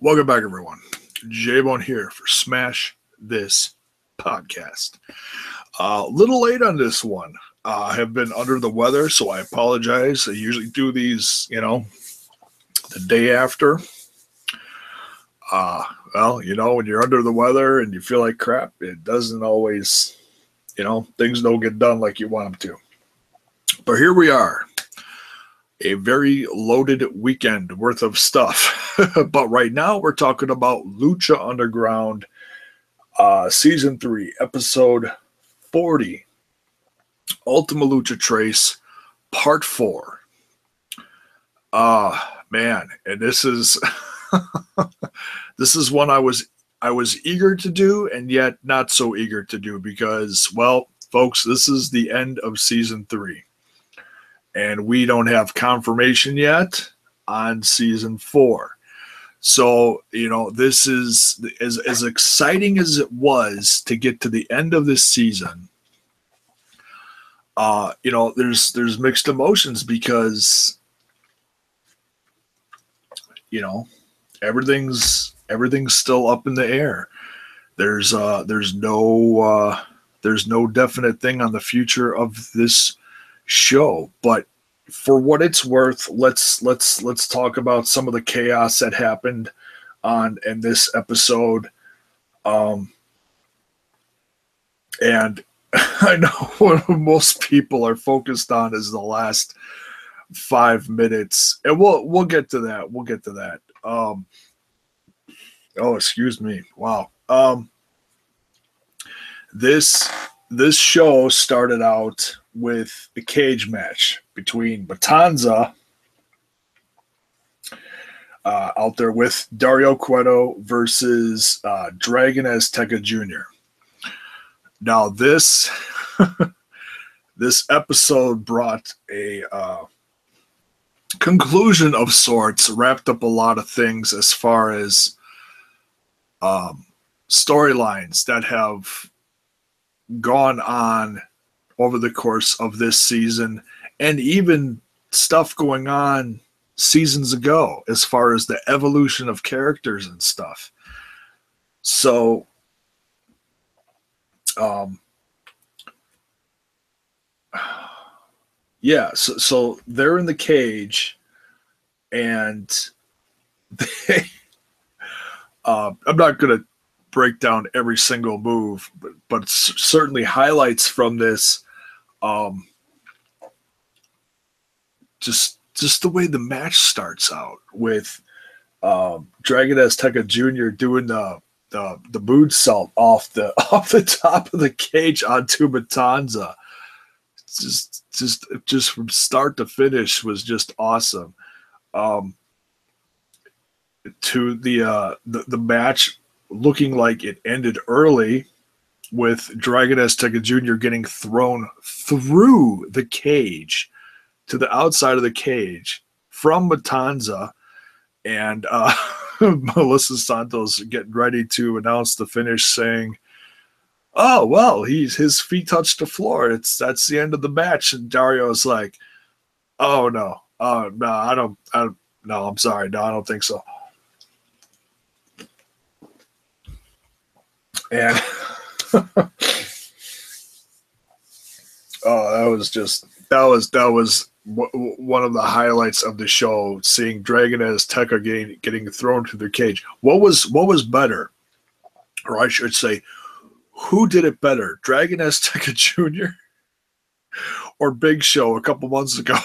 Welcome back, everyone. J-Bone here for Smash This Podcast. A little late on this one. I have been under the weather, so I apologize. I usually do these, the day after. When you're under the weather and you feel like crap, it doesn't always, things don't get done like you want them to. But here we are. A very loaded weekend worth of stuff. But right now we're talking about Lucha Underground Season 3, Episode 40, Ultima Lucha Trace, Part 4. Man, and this is this is one I was eager to do and yet not so eager to do because, well, folks, this is the end of Season 3. And we don't have confirmation yet on Season 4. So, this is as exciting as it was to get to the end of this season. There's mixed emotions because, everything's still up in the air. There's no definite thing on the future of this show, but for what it's worth, let's talk about some of the chaos that happened in this episode. And I know what most people are focused on is the last 5 minutes, and we'll get to that. Oh, excuse me. Wow. This show started out with a cage match between Matanza out there with Dario Cueto versus Dragon Azteca Jr. Now this this episode brought a conclusion of sorts, wrapped up a lot of things as far as storylines that have gone on over the course of this season, and even stuff going on seasons ago as far as the evolution of characters and stuff. So, so they're in the cage, and they, I'm not going to break down every single move, but certainly highlights from this. Just the way the match starts out with Dragon Azteca Jr. doing the moonsault off the top of the cage onto Matanza. Just from start to finish was just awesome. To the match looking like it ended early, with Dragon Azteca Jr. getting thrown through the cage to the outside of the cage from Matanza, and Melissa Santos getting ready to announce the finish, saying, "Oh well, his feet touched the floor. That's the end of the match." And Dario's like, "Oh no, no, I'm sorry, no, I don't think so." And that was one of the highlights of the show, seeing Dragon Azteca getting thrown through the cage. What was better, or I should say, who did it better, Dragon Azteca Jr. or Big Show a couple months ago?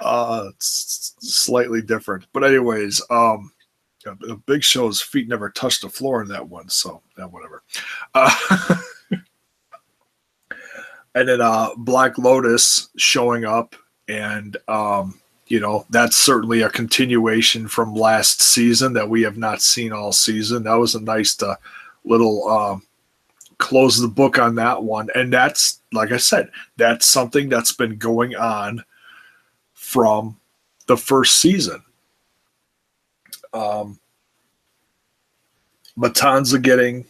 It's slightly different, but anyways, Big Show's feet never touched the floor in that one, so yeah, whatever. And then Black Lotus showing up, and that's certainly a continuation from last season that we have not seen all season. That was a nice little close the book on that one, and that's, like I said, that's something that's been going on from the first season. Matanza getting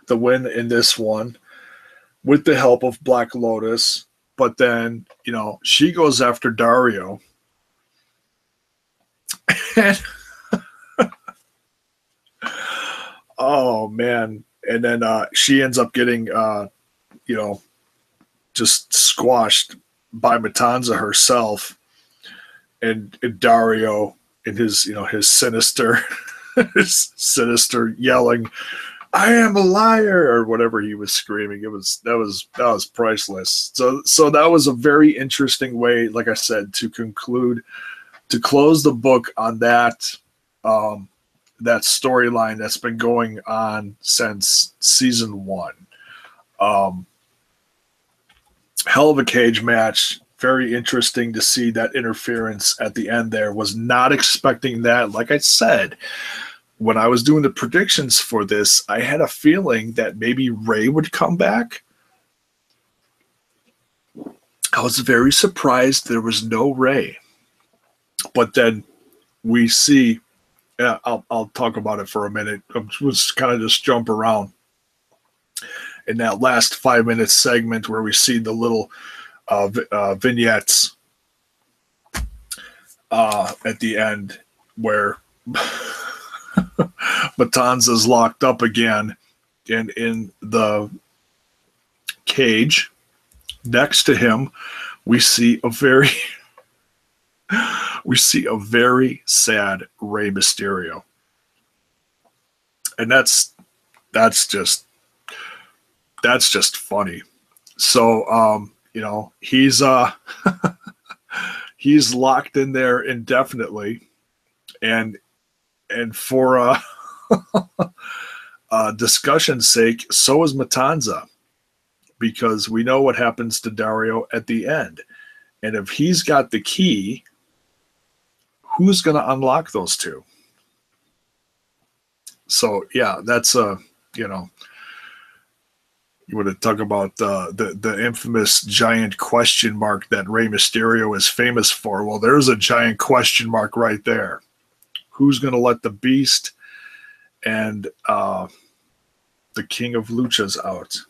the win in this one with the help of Black Lotus, but then, she goes after Dario And oh man. And then she ends up getting just squashed by Matanza herself, and Dario in his his sinister his sinister yelling, "I am a liar," or whatever he was screaming. That was priceless. So that was a very interesting way, like I said, to close the book on that that storyline that's been going on since season 1. Hell of a cage match. Very interesting to see that interference at the end there. Was not expecting that. Like I said, when I was doing the predictions for this, I had a feeling that maybe Ray would come back. I was very surprised there was no Ray. But then we see, I'll talk about it for a minute. Let's kind of just jump around. In that last 5-minute segment where we see the little vignettes at the end where Matanza's locked up again and in the cage next to him, we see a very sad Rey Mysterio. And that's just funny. So he's he's locked in there indefinitely, and for discussion's sake, so is Matanza, because we know what happens to Dario at the end, and if he's got the key, who's going to unlock those two? So yeah, that's you want to talk about the infamous giant question mark that Rey Mysterio is famous for. Well, there's a giant question mark right there. Who's going to let the Beast and the King of Luchas out?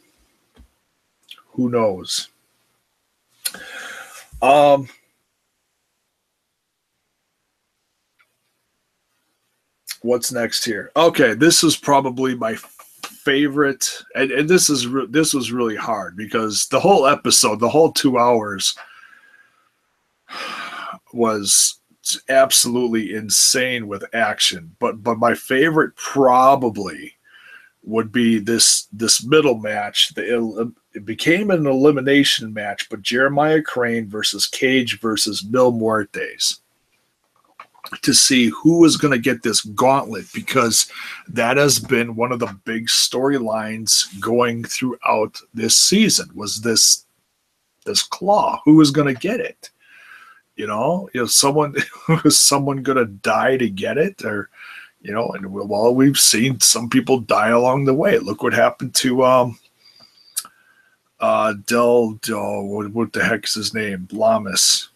Who knows? What's next here? Okay, this is probably my favorite, and this was really hard because the whole episode, the whole 2 hours, was absolutely insane with action. But my favorite probably would be this middle match. It became an elimination match, but Jeremiah Crane versus Cage versus Mil Muertes, to see who is going to get this gauntlet, because that has been one of the big storylines going throughout this season, was this claw. Who is going to get it? Someone going to die to get it, or and well, we've seen some people die along the way. Look what happened to what the heck is his name? Lamas.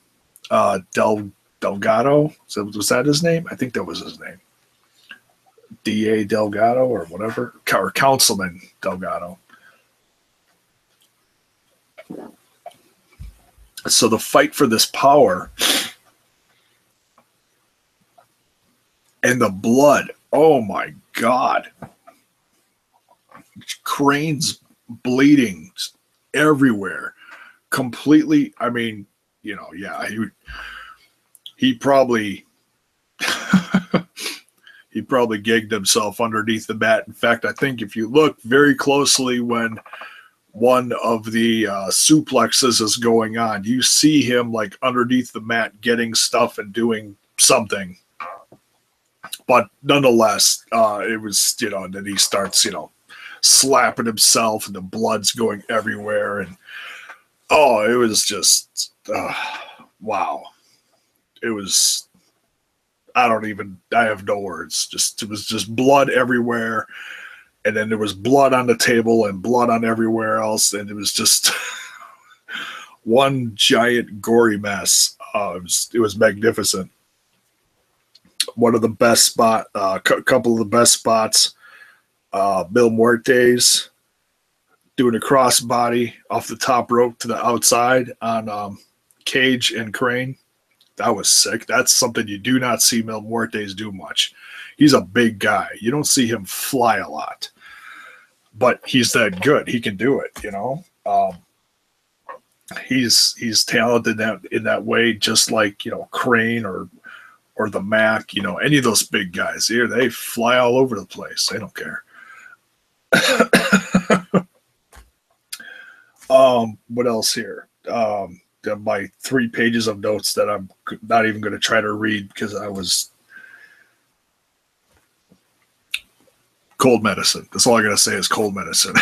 Delgado? Was that his name? I think that was his name. D.A. Delgado or whatever. Or Councilman Delgado. So the fight for this power and the blood. Oh my God. Crane's bleeding everywhere. Completely. I mean, yeah, he probably gigged himself underneath the mat. In fact, I think if you look very closely when one of the suplexes is going on, you see him like underneath the mat getting stuff and doing something. But nonetheless, it was, then he starts, slapping himself and the blood's going everywhere. And it was just, wow. It was, I have no words. It was just blood everywhere. And then there was blood on the table and blood on everywhere else. And it was just one giant gory mess. It was magnificent. One of the best couple of the best spots, Mil Muertes doing a crossbody off the top rope to the outside on Cage and Crane. That was sick. That's something you do not see Mil Muertes do much. He's a big guy. You don't see him fly a lot, but he's that good. He can do it, you know. He's talented in that way, just like, you know, Crane or the Mac, you know, any of those big guys here. They fly all over the place. They don't care. What else here? My 3 pages of notes that I'm not even going to try to read because I was cold medicine. That's all I got to say is cold medicine.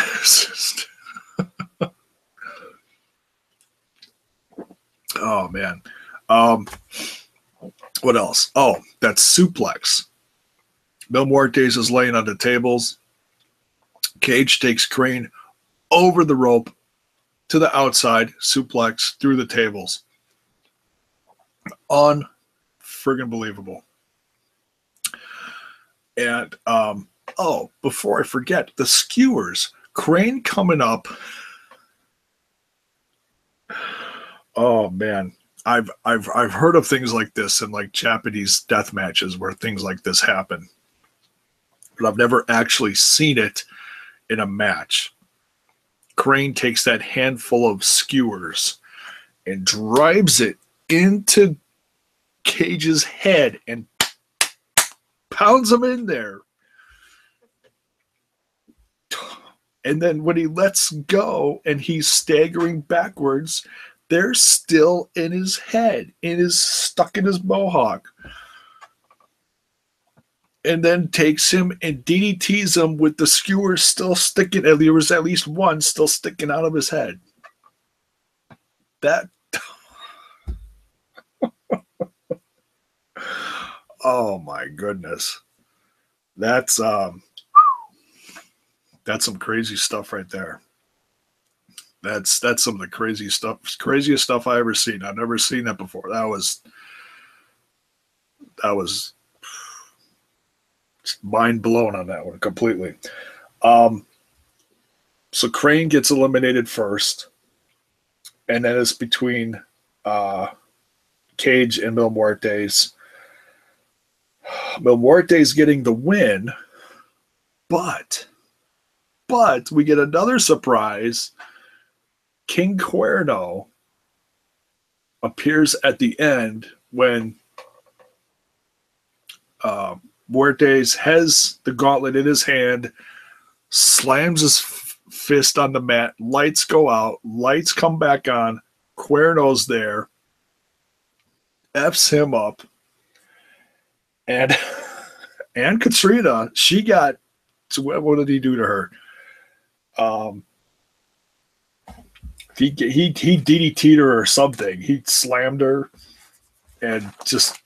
Oh man. What else? Oh, that's suplex. Mil Muertes is laying on the tables. Cage takes Crane over the rope to the outside, suplex through the tables. Unfriggin' believable. And before I forget, the skewers. Crane coming up. Oh man. I've heard of things like this in like Japanese death matches where things like this happen. But I've never actually seen it in a match. Crane takes that handful of skewers and drives it into Cage's head and pounds him in there. And then when he lets go and he's staggering backwards, they're still in his head. It is stuck in his mohawk. And then takes him and DDTs him with the skewers still sticking. There was at least one still sticking out of his head. That. Oh my goodness. That's some crazy stuff right there. That's some of the craziest stuff I ever seen. I've never seen that before. That was mind blown on that one completely. So Crane gets eliminated first, and then it's between Cage and Mil Muertes. Mil Muertes getting the win, but we get another surprise. King Cuerno appears at the end when Muertes has the gauntlet in his hand, slams his fist on the mat, lights go out, lights come back on, Cuerno's there, F's him up, and Katrina, she got, what did he do to her? He DDT'd her or something. He slammed her and just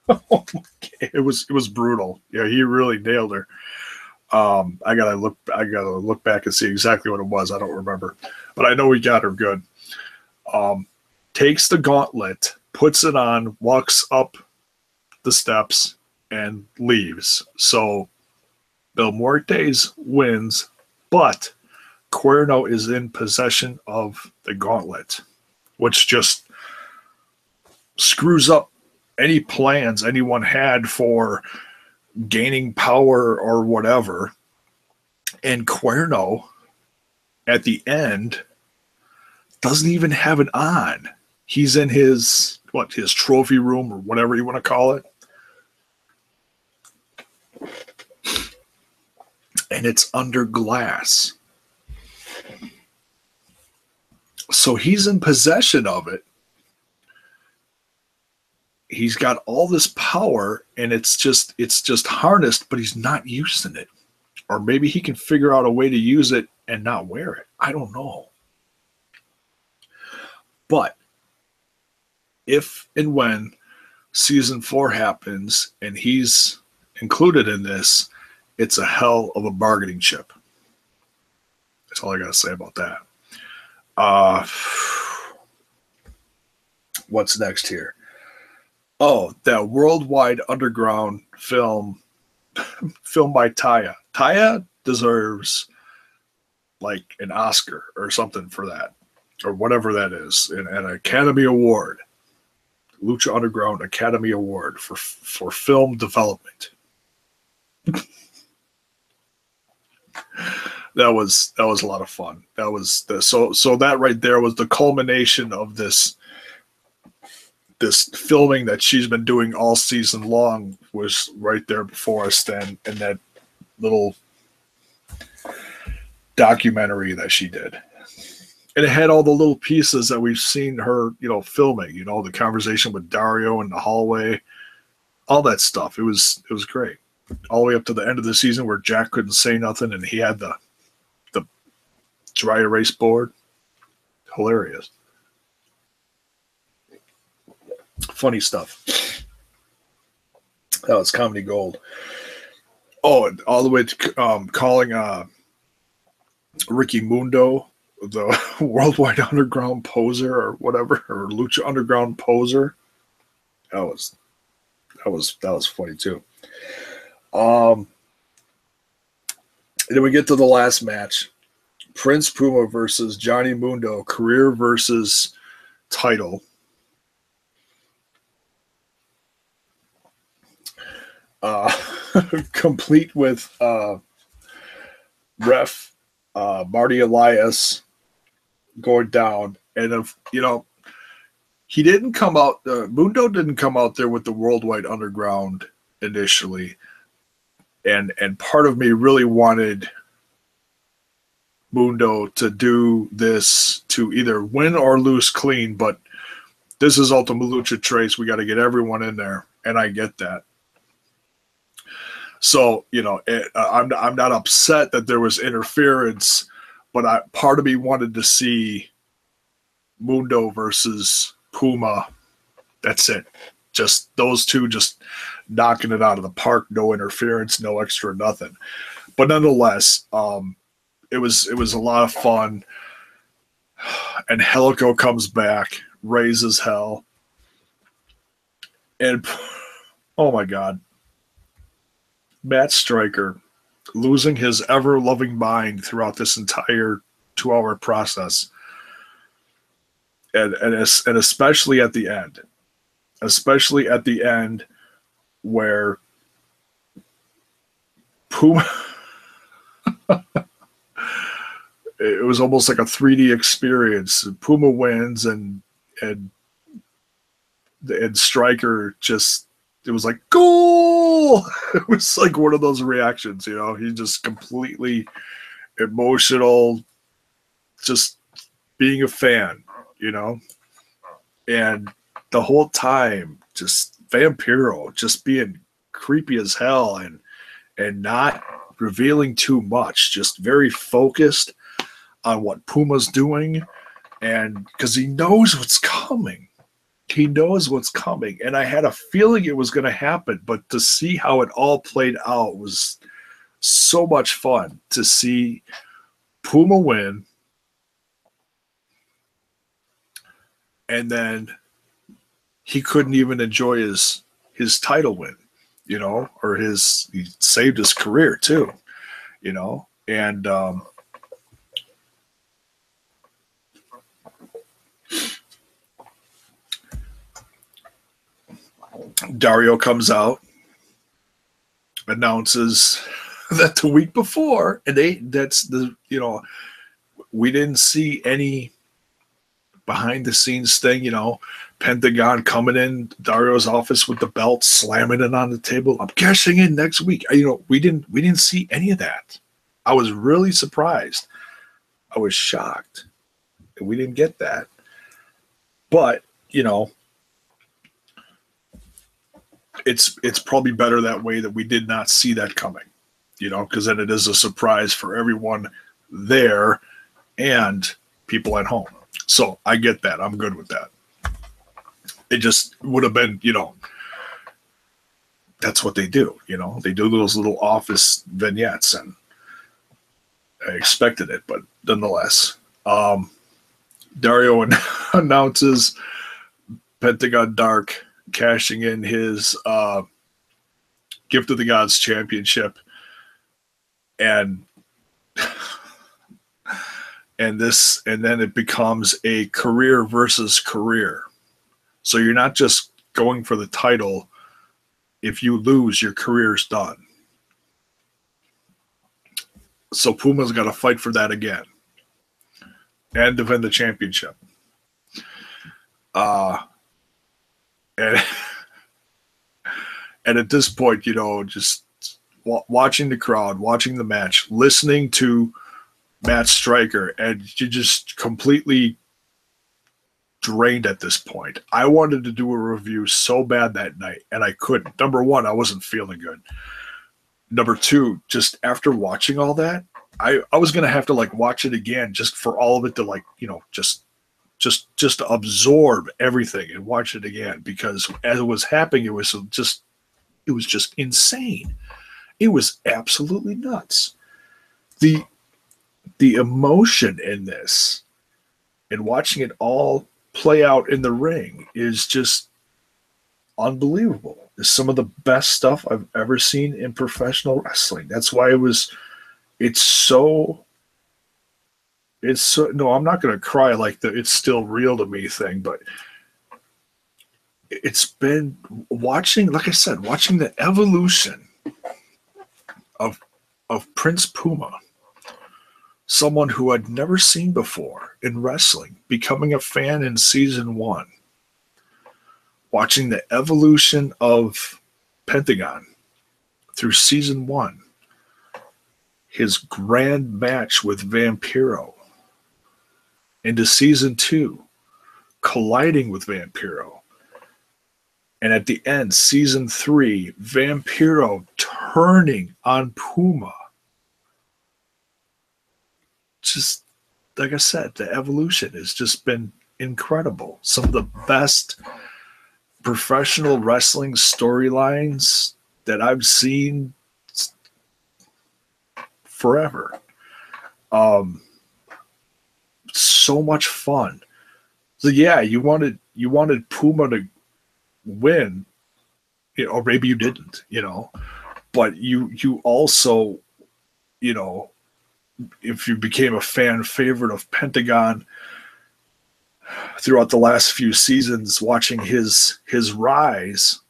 it was brutal. Yeah, he really nailed her. I gotta look back and see exactly what it was. I don't remember, but I know he got her good. Takes the gauntlet, puts it on, walks up the steps, and leaves. So Mil Muertes wins, but Cuerno is in possession of the gauntlet, which just screws up any plans anyone had for gaining power or whatever. And Cuerno, at the end, doesn't even have it on. He's in his trophy room or whatever you want to call it. And it's under glass. So he's in possession of it. He's got all this power, and it's just harnessed, but he's not using it. Or maybe he can figure out a way to use it and not wear it. I don't know. But if and when season 4 happens and he's included in this, it's a hell of a bargaining chip. That's all I got to say about that. What's next here? Oh, that Worldwide Underground film by Taya. Taya deserves like an Oscar or something for that, or whatever that is, an Academy Award. Lucha Underground Academy Award for film development. That was a lot of fun. That was so that right there was the culmination of this filming that she's been doing all season long, was right there before us then, and that little documentary that she did. And it had all the little pieces that we've seen her, filming, the conversation with Dario in the hallway, all that stuff. It was great. All the way up to the end of the season where Jack couldn't say nothing and he had the dry erase board. Hilarious. Funny stuff. That was comedy gold. Oh, and all the way to calling Ricky Mundo the Worldwide Underground poser or whatever, or Lucha Underground poser. That was funny too. Then we get to the last match. Prince Puma versus Johnny Mundo, career versus title. Complete with ref Marty Elias going down. And if he didn't come out, Mundo didn't come out there with the Worldwide Underground initially. And part of me really wanted Mundo to do this to either win or lose clean, but this is Ultima Lucha Trace. We got to get everyone in there, and I get that. So, I'm not upset that there was interference, but part of me wanted to see Mundo versus Puma. That's it. Just those two just knocking it out of the park. No interference, no extra nothing. But nonetheless, it was a lot of fun. And Helico comes back, raises hell. And, oh my God. Matt Stryker losing his ever-loving mind throughout this entire 2-hour process. And especially at the end. Especially at the end where Puma... It was almost like a 3D experience. Puma wins and Stryker just... It was like, goal! It was like one of those reactions, He just completely emotional, just being a fan, And the whole time, just Vampiro, just being creepy as hell and not revealing too much, just very focused on what Puma's doing, and because he knows what's coming. He knows what's coming, and I had a feeling it was going to happen, but to see how it all played out was so much fun. To see Puma win, and then he couldn't even enjoy his title win, or he saved his career too, and Dario comes out, announces that the week before, and we didn't see any behind the scenes thing, Pentagon coming in Dario's office with the belt, slamming it on the table. I'm cashing in next week. We didn't see any of that. I was really surprised. I was shocked that we didn't get that. But, it's probably better that way, that we did not see that coming, because then it is a surprise for everyone there and people at home. So I get that. I'm good with that. It just would have been, that's what they do, they do those little office vignettes, and I expected it, but nonetheless, Dario announces Pentagon Dark cashing in his Gift of the Gods championship, and then it becomes a career versus career. So you're not just going for the title. If you lose, your career's done. So Puma's got to fight for that again and defend the championship. And and at this point, just watching the crowd, watching the match, listening to Matt Stryker, and you just completely drained at this point. I wanted to do a review so bad that night, and I couldn't. Number one, I wasn't feeling good. Number two, just after watching all that, I was gonna have to watch it again just for all of it to just to absorb everything and watch it again, because as it was happening, it was just insane. It was absolutely nuts. The emotion in this and watching it all play out in the ring is just unbelievable. It's some of the best stuff I've ever seen in professional wrestling. That's why it's so, no, I'm not going to cry like the "it's still real to me" thing, but it's been watching, like I said, watching the evolution of Prince Puma, someone who I'd never seen before in wrestling, becoming a fan in season 1, watching the evolution of Pentagon through season 1, his grand match with Vampiro, into season 2, colliding with Vampiro. And at the end, season 3, Vampiro turning on Puma. Just, like I said, the evolution has just been incredible. Some of the best professional wrestling storylines that I've seen forever. So much fun. So yeah, you wanted Puma to win, or maybe you didn't, but you also, if you became a fan favorite of Pentagon throughout the last few seasons, watching his rise,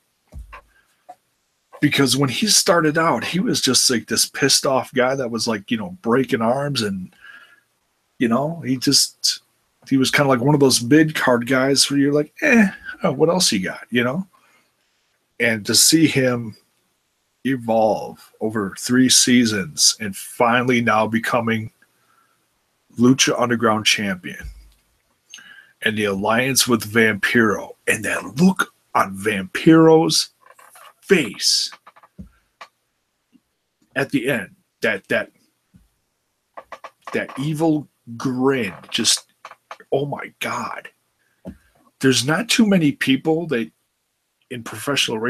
because when he started out, he was just like this pissed off guy that was breaking arms, and he was kind of like one of those mid card guys where you're like, what else you got, and to see him evolve over 3 seasons and finally now becoming Lucha Underground champion, and the alliance with Vampiro, and that look on Vampiro's face at the end, that evil grin, just, oh my God. There's not too many people that in professional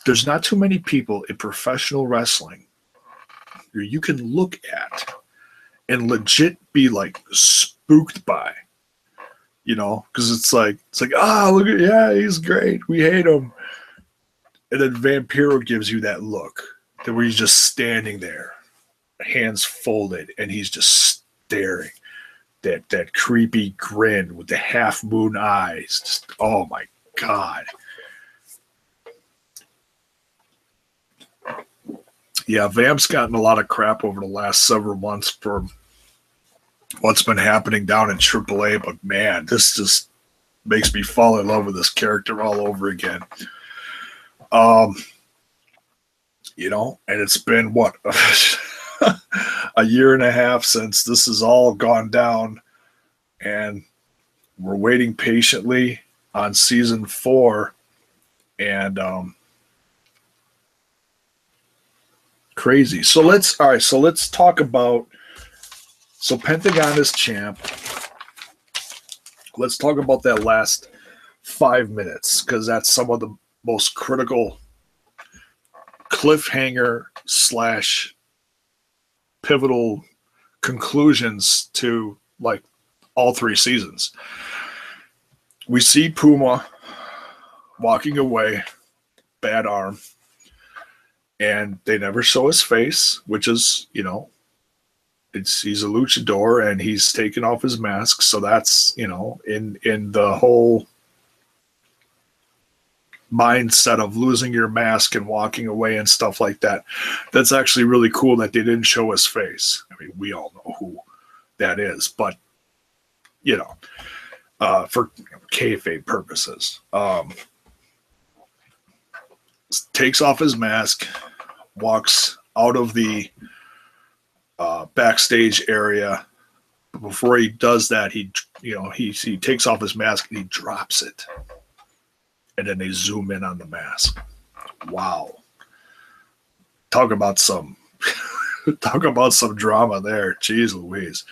there's not too many people in professional wrestling where you can look at and legit be spooked by, because it's like, look at, yeah, he's great, we hate him. And then Vampiro gives you that look that where he's just standing there, hands folded, and he's just staring. That creepy grin with the half moon eyes. Just, oh my God. Yeah, Vamp's gotten a lot of crap over the last several months for what's been happening down in AAA, but man, this just makes me fall in love with this character all over again. And it's been what? A year and a half since this has all gone down, and we're waiting patiently on season 4, and crazy. So let's talk about, so Pentagon is champ. Let's talk about that last 5 minutes, because that's some of the most critical cliffhanger / pivotal conclusions to all 3 seasons. We see Puma walking away, bad arm, and they never show his face, which is, he's a luchador and he's taken off his mask. So that's, in the whole mindset of losing your mask and walking away and stuff like that. That's actually really cool that they didn't show his face. I mean, we all know who that is, but for kayfabe purposes, takes off his mask, walks out of the backstage area. Before he does that, he takes off his mask and he drops it, and then they zoom in on the mask. Wow, talk about some drama there. Jeez Louise.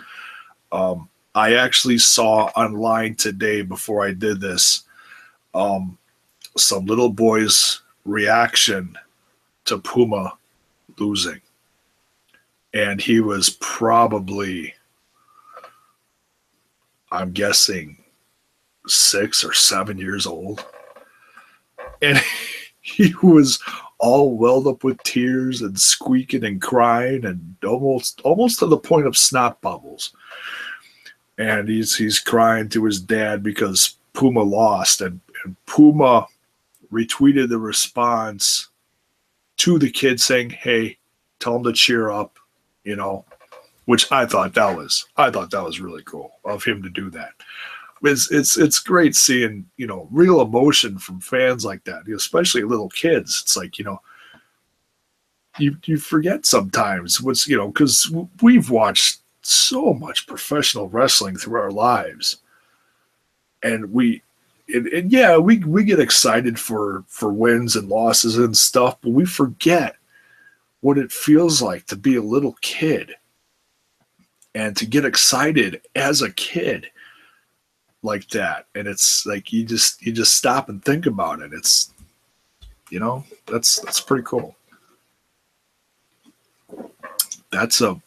I actually saw online today before I did this some little boy's reaction to Puma losing, and he was probably, I'm guessing, 6 or 7 years old, and he was all welled up with tears and squeaking and crying and almost to the point of snot bubbles. And he's crying to his dad because Puma lost, and Puma retweeted the response to the kid saying, "Hey, tell him to cheer up," which I thought that was really cool of him to do that. It's great seeing, real emotion from fans like that, especially little kids. It's like, you forget sometimes what's, because we've watched so much professional wrestling through our lives, and we get excited for wins and losses and stuff, but we forget what it feels like to be a little kid and to get excited as a kid like that. And it's like you just stop and think about it. It's that's pretty cool. That's a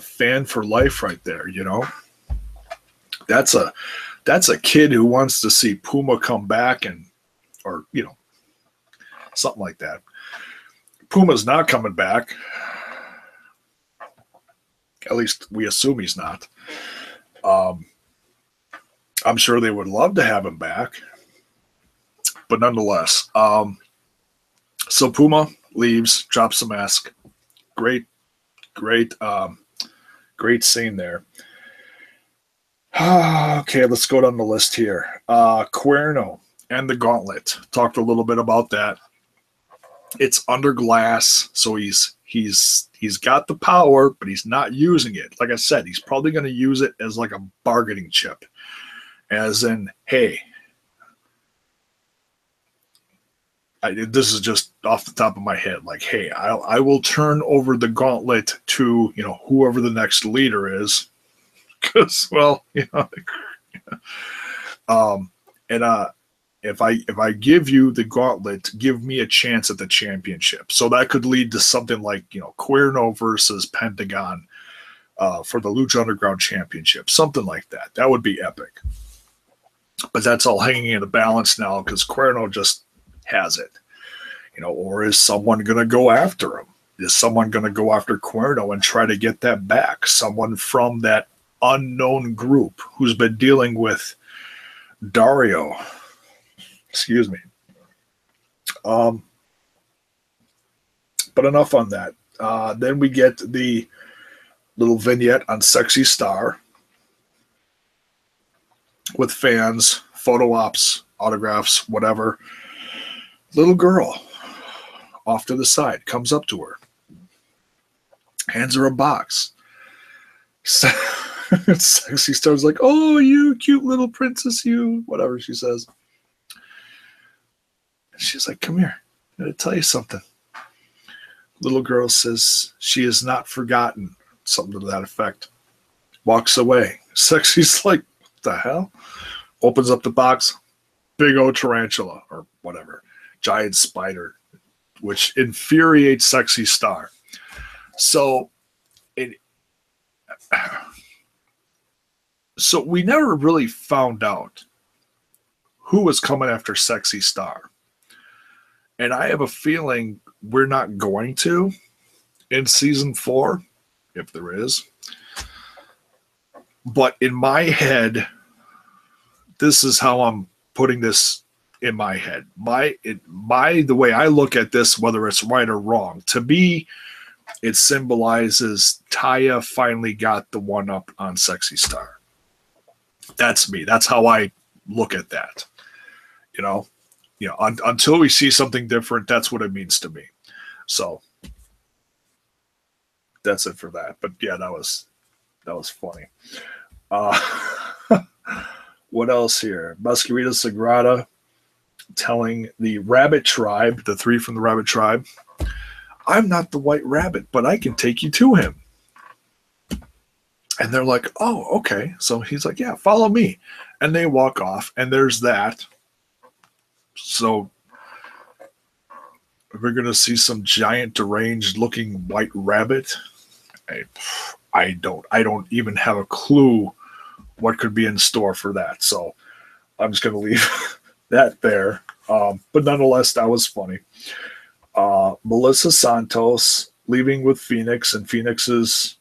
fan for life right there, That's a kid who wants to see Puma come back or something like that. Puma's not coming back. At least we assume he's not. I'm sure they would love to have him back, but nonetheless. So Puma leaves, drops the mask. Great scene there. Okay, let's go down the list here. Cuerno and the Gauntlet. Talked a little bit about that. It's under glass, so he's got the power, but he's not using it. Like I said, he's probably going to use it as like a bargaining chip. As in, hey, this is just off the top of my head. Like, hey, I will turn over the gauntlet to, whoever the next leader is. Because, well, if I give you the gauntlet, give me a chance at the championship. So that could lead to something like, Cuerno versus Pentagon for the Lucha Underground Championship, something like that. That would be epic. But that's all hanging in the balance now because Cuerno just has it. Or is someone going to go after him? Is someone going to go after Cuerno and try to get that back? Someone from that unknown group who's been dealing with Dario. Excuse me. But enough on that. Then we get the little vignette on Sexy Star with fans, photo ops, autographs, whatever. Little girl off to the side comes up to her, hands her a box. Sexy Star's like, "Oh, you cute little princess, you," whatever she says. She's like, "Come here, I'm going to tell you something." Little girl says she is not forgotten, something to that effect. Walks away. Sexy's like, "What the hell?" Opens up the box, big old tarantula or whatever, giant spider, which infuriates Sexy Star. So we never really found out who was coming after Sexy Star. And I have a feeling we're not going to in season 4, if there is. But in my head, this is how I'm putting this in my head. The way I look at this, whether it's right or wrong, to me, it symbolizes Taya finally got the one up on Sexy Star. That's me. That's how I look at that. Until we see something different, that's what it means to me. So that's it for that. But yeah, that was funny. What else here? Masquerita Sagrada telling the Rabbit Tribe, the three from the Rabbit Tribe, I'm not the White Rabbit, but I can take you to him. And they're like, oh, okay. So he's like, yeah, follow me. And they walk off, and there's that. So we're going to see some giant deranged looking white rabbit. I don't even have a clue what could be in store for that. So I'm just going to leave that there. But nonetheless, that was funny. Melissa Santos leaving with Phoenix, and Phoenix's,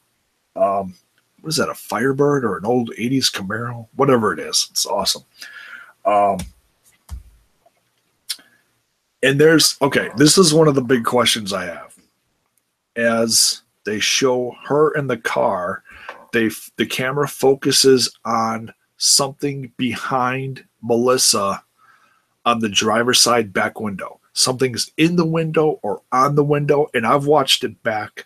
what is that, a Firebird or an old 80s Camaro? Whatever it is. It's awesome. And this is one of the big questions I have. As they show her in the car, the camera focuses on something behind Melissa on the driver's side back window. Something's in the window or on the window, and I've watched it back,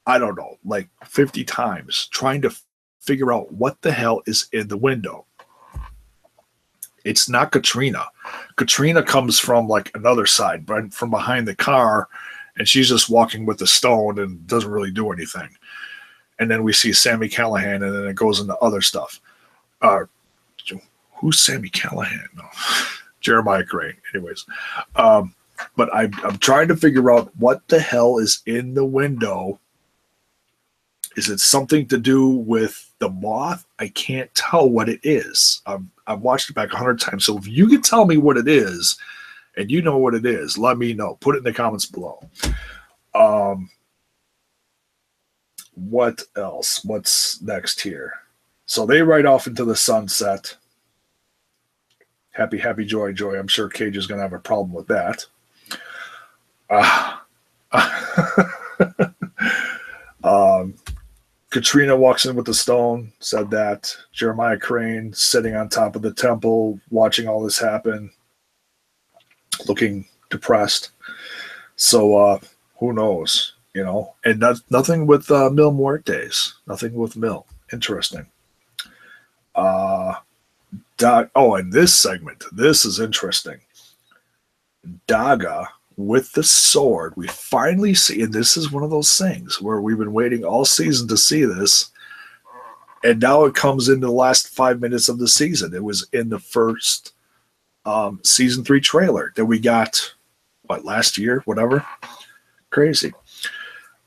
I don't know, like 50 times, trying to figure out what the hell is in the window. It's not Katrina. Katrina comes from like another side, right from behind the car, and she's just walking with the stone and doesn't really do anything. And then we see Sami Callihan, and then it goes into other stuff. Who's Sami Callihan? No. Jeremiah Crane. Anyways. But I'm trying to figure out what the hell is in the window. Is it something to do with the moth? I can't tell what it is. I've watched it back 100 times. So if you can tell me what it is, and you know what it is, let me know. Put it in the comments below. What else? What's next here? So they ride off into the sunset. Happy, happy, joy, joy. I'm sure Cage is going to have a problem with that. Katrina walks in with the stone, said that. Jeremiah Crane sitting on top of the temple, watching all this happen, looking depressed. So who knows, And nothing with Mil Muertes. Nothing with Mil. Interesting. In this segment, this is interesting. Daga with the sword. We finally see, and this is one of those things where we've been waiting all season to see this, and now it comes into the last 5 minutes of the season. It was in the first season 3 trailer that we got, last year, whatever. Crazy.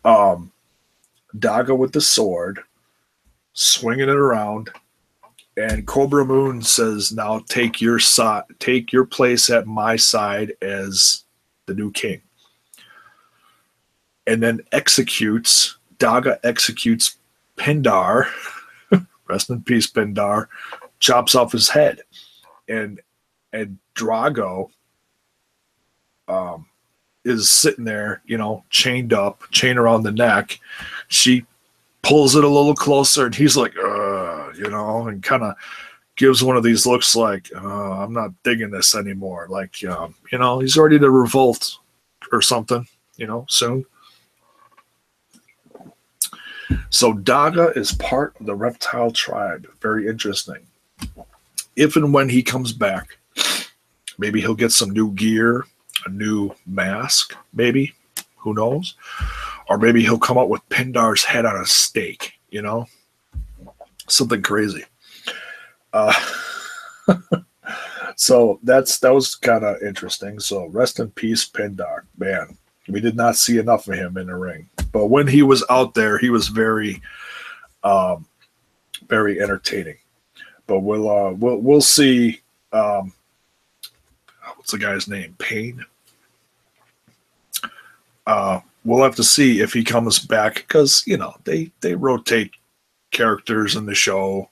Daga with the sword, swinging it around. And Cobra Moon says, now take your place at my side as the new king. And then Daga executes Pindar, rest in peace, Pindar, chops off his head. And Drago is sitting there, chained up, chain around the neck. She pulls it a little closer, and he's like, and kind of gives one of these looks like, I'm not digging this anymore. Like, he's ready to revolt or something, soon. So Daga is part of the reptile tribe. Very interesting. If and when he comes back, maybe he'll get some new gear, a new mask, maybe. Who knows? Or maybe he'll come out with Pindar's head on a stake, Something crazy. So that was kind of interesting. So rest in peace, Pindar. Man, we did not see enough of him in the ring. But when he was out there, he was very, very entertaining. But we'll see. What's the guy's name? Payne. We'll have to see if he comes back because they rotate characters in the show.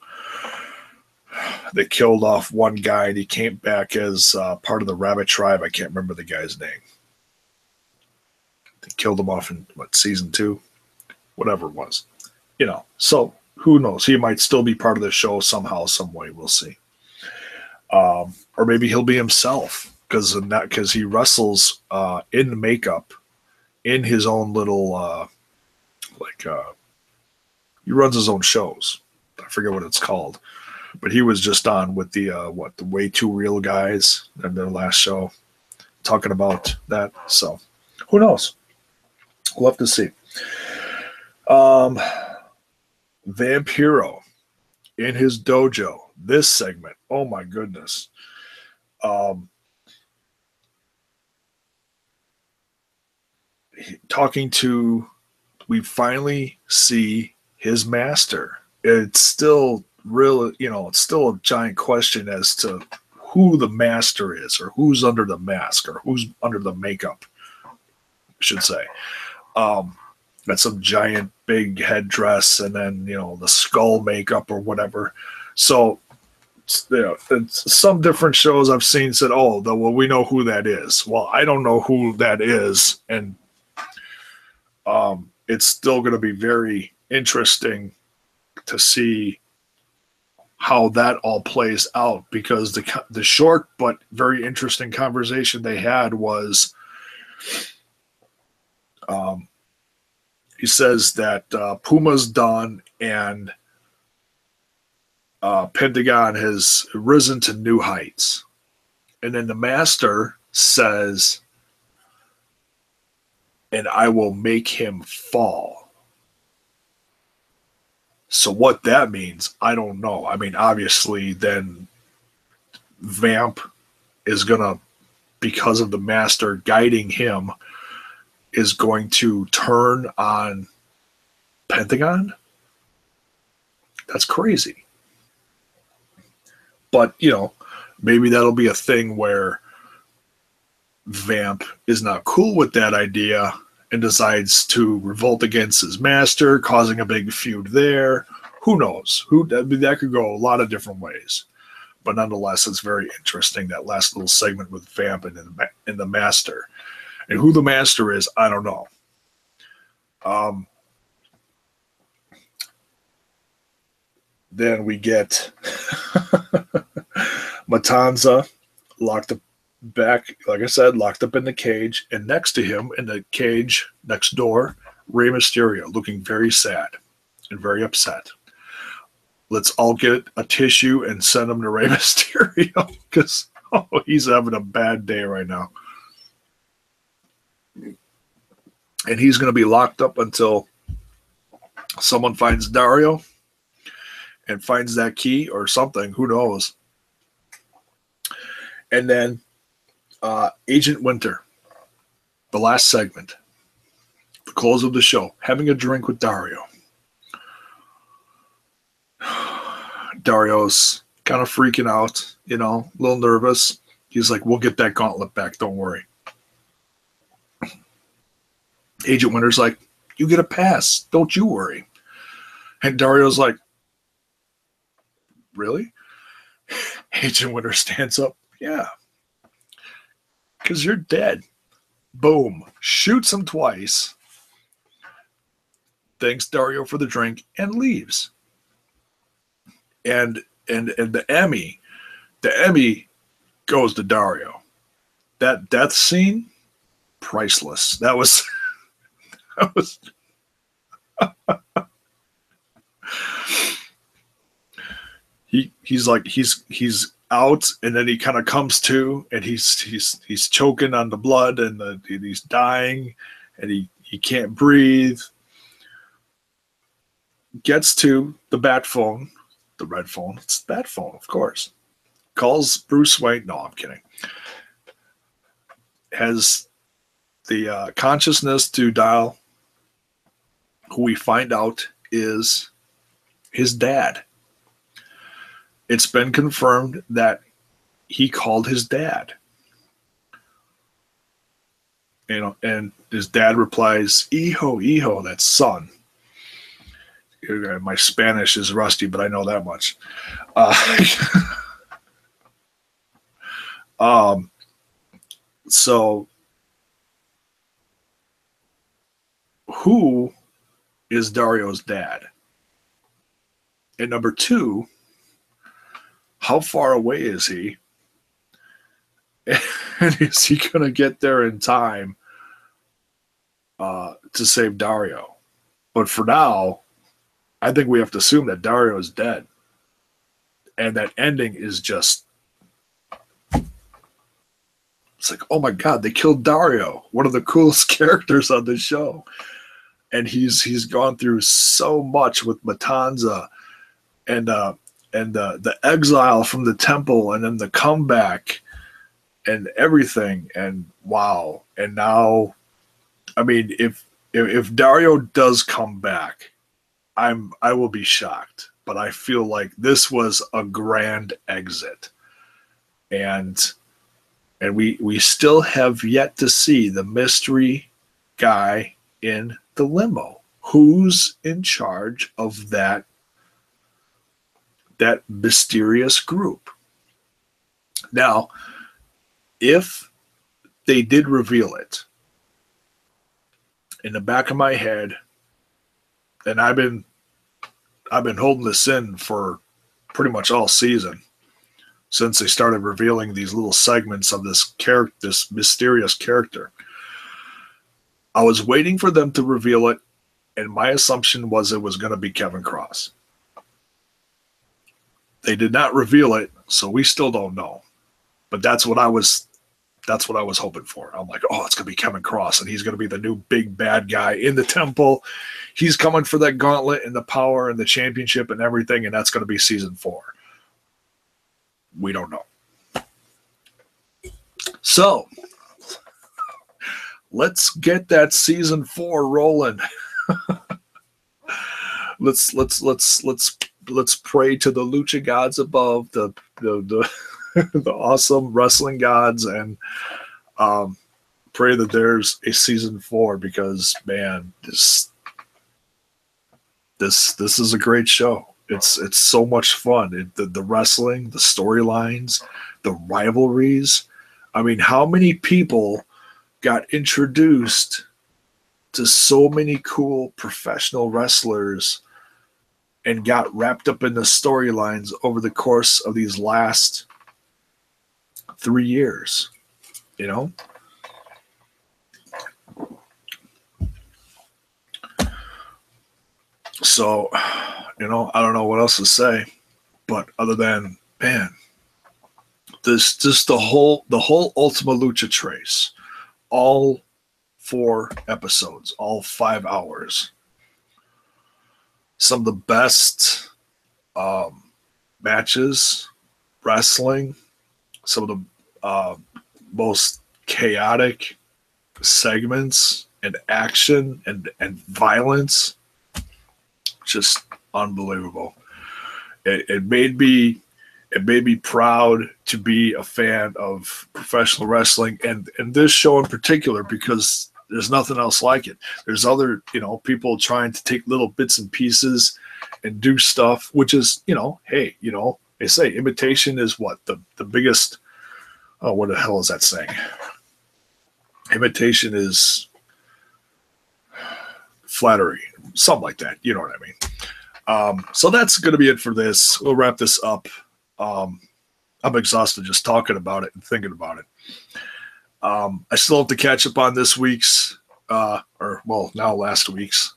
they killed off one guy, and he came back as part of the Rabbit Tribe. I can't remember the guy's name. They killed him off in, season 2? Whatever it was. So who knows? He might still be part of the show somehow, some way. We'll see. Or maybe he'll be himself, because he wrestles in the makeup in his own little, he runs his own shows. I forget what it's called. But he was just on with the Way Too Real guys in their last show, talking about that. So who knows? We'll have to see. Vampiro in his dojo. This segment, oh my goodness. We finally see his master. It's still really, it's still a giant question as to who the master is, or who's under the mask, or who's under the makeup, I should say. Got some giant big headdress, and then, the skull makeup or whatever. So, some different shows I've seen said, we know who that is. Well, I don't know who that is, and it's still going to be very interesting to see how that all plays out, because the short but very interesting conversation they had was, he says that Puma's done, and Pentagon has risen to new heights. And then the master says, and I will make him fall. So what that means, I don't know. I mean, obviously, then Vamp is going to, because of the master guiding him, is going to turn on Pentagon? That's crazy. But, maybe that'll be a thing where Vamp is not cool with that idea and decides to revolt against his master, causing a big feud there. Who knows? That could go a lot of different ways. But nonetheless, it's very interesting, that last little segment with Vamp and the master. And who the master is, I don't know. Then we get Matanza locked up back, like I said, locked up in the cage, and next to him in the cage next door, Rey Mysterio, looking very sad and very upset. Let's all get a tissue and send him to Rey Mysterio, because he's having a bad day right now. And he's going to be locked up until someone finds Dario and finds that key or something. Who knows? And then Agent Winter, the last segment, the close of the show, having a drink with Dario. Dario's kind of freaking out, a little nervous. He's like, we'll get that gauntlet back, don't worry. Agent Winter's like, you get a pass, don't you worry. And Dario's like, really? Agent Winter stands up, yeah. Because you're dead. Boom. Shoots him twice. Thanks Dario for the drink and leaves. And the Emmy goes to Dario. That death scene, priceless. That was he's like he's out, and then he kind of comes to, and he's choking on the blood, and he's dying, and he can't breathe. Gets to the bat phone, the red phone. It's the bat phone, of course. Calls Bruce Wayne. No, I'm kidding. Has the consciousness to dial who we find out is his dad. It's been confirmed that he called his dad. And his dad replies, hijo, that's son. My Spanish is rusty, but I know that much. So who is Dario's dad? And number two, how far away is he? And is he going to get there in time to save Dario? But for now, I think we have to assume that Dario is dead. And that ending is just, it's like, oh my God, they killed Dario, one of the coolest characters on the show. And he's gone through so much with Matanza and the exile from the temple, and then the comeback and everything. And wow. And now, I mean, if Dario does come back, I will be shocked. But I feel like this was a grand exit. And we still have yet to see the mystery guy in the limo. Who's in charge of that mysterious group? Now, if they did reveal it, in the back of my head, and I've been holding this in for pretty much all season, since they started revealing these little segments of this mysterious character. I was waiting for them to reveal it, and my assumption was it was going to be Kevin Cross. They did not reveal it, so we still don't know. But that's what I was hoping for. I'm like, oh, it's going to be Kevin Cross, and he's going to be the new big bad guy in the temple. He's coming for that gauntlet and the power and the championship and everything, and that's going to be season 4. We don't know. So let's get that season 4 rolling. let's pray to the lucha gods above, the the awesome wrestling gods, and pray that there's a season 4, because man, this is a great show. It's so much fun. The wrestling, the storylines, the rivalries. I mean, how many people got introduced to so many cool professional wrestlers and got wrapped up in the storylines over the course of these last 3 years, you know? So, you know, I don't know what else to say, but other than, man, this just the whole Ultima Lucha Trace, all 4 episodes, all 5 hours. Some of the best matches, wrestling, some of the most chaotic segments and action and violence. Just unbelievable. It made me proud to be a fan of professional wrestling and this show in particular, because there's nothing else like it. There's other, you know, people trying to take little bits and pieces and do stuff, which is, you know, hey, you know, they say imitation is what the biggest. Oh, what the hell is that saying? Imitation is flattery, something like that. You know what I mean? So that's going to be it for this. We'll wrap this up. I'm exhausted just talking about it and thinking about it. I still have to catch up on this week's, now last week's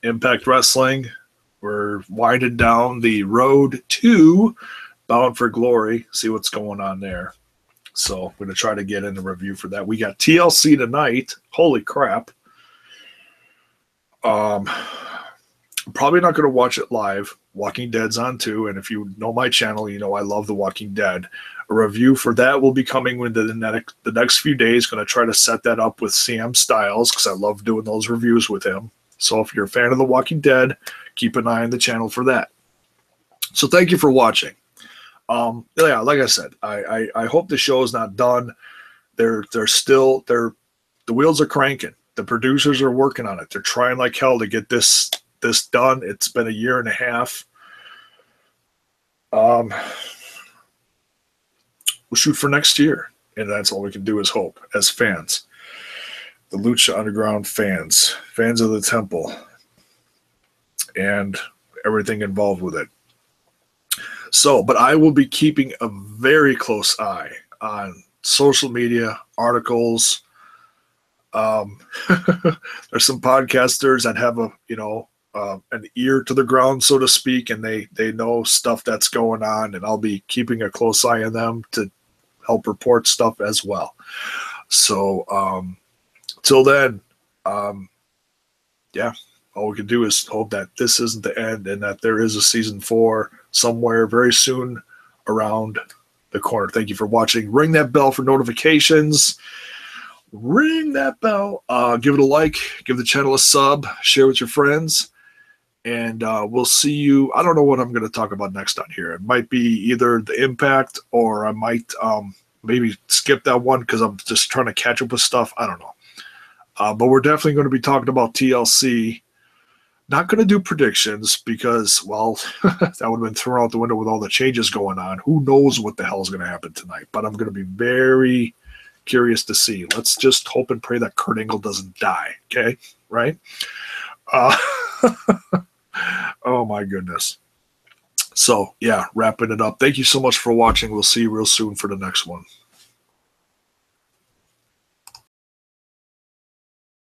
Impact Wrestling. We're winding down the road to Bound for Glory, see what's going on there. So I'm going to try to get in a review for that. We got TLC tonight. Holy crap. I'm probably not going to watch it live. Walking Dead's on too, and if you know my channel, you know I love The Walking Dead. A review for that will be coming within the next few days. Going to try to set that up with Sam Styles, because I love doing those reviews with him. So if you're a fan of The Walking Dead, keep an eye on the channel for that. So thank you for watching. Yeah, like I said, I hope the show is not done. The wheels are cranking. The producers are working on it. They're trying like hell to get this done. It's been a year and a half. we'll shoot for next year. And that's all we can do is hope as fans. The Lucha Underground fans of the temple, and everything involved with it. So, but I will be keeping a very close eye on social media, articles. There's some podcasters that have an ear to the ground, so to speak, and they know stuff that's going on, and I'll be keeping a close eye on them to help report stuff as well. So, till then, yeah, all we can do is hope that this isn't the end and that there is a season 4 somewhere very soon around the corner. Thank you for watching. Ring that bell for notifications. Ring that bell. Give it a like. Give the channel a sub. Share with your friends. And we'll see you. I don't know what I'm going to talk about next on here. It might be either the Impact, or I might maybe skip that one because I'm just trying to catch up with stuff. I don't know. But we're definitely going to be talking about TLC. Not going to do predictions because, well, that would have been thrown out the window with all the changes going on. Who knows what the hell is going to happen tonight? But I'm going to be very curious to see. Let's just hope and pray that Kurt Angle doesn't die. Okay, right? Oh my goodness. So yeah, wrapping it up. Thank you so much for watching. We'll see you real soon for the next one.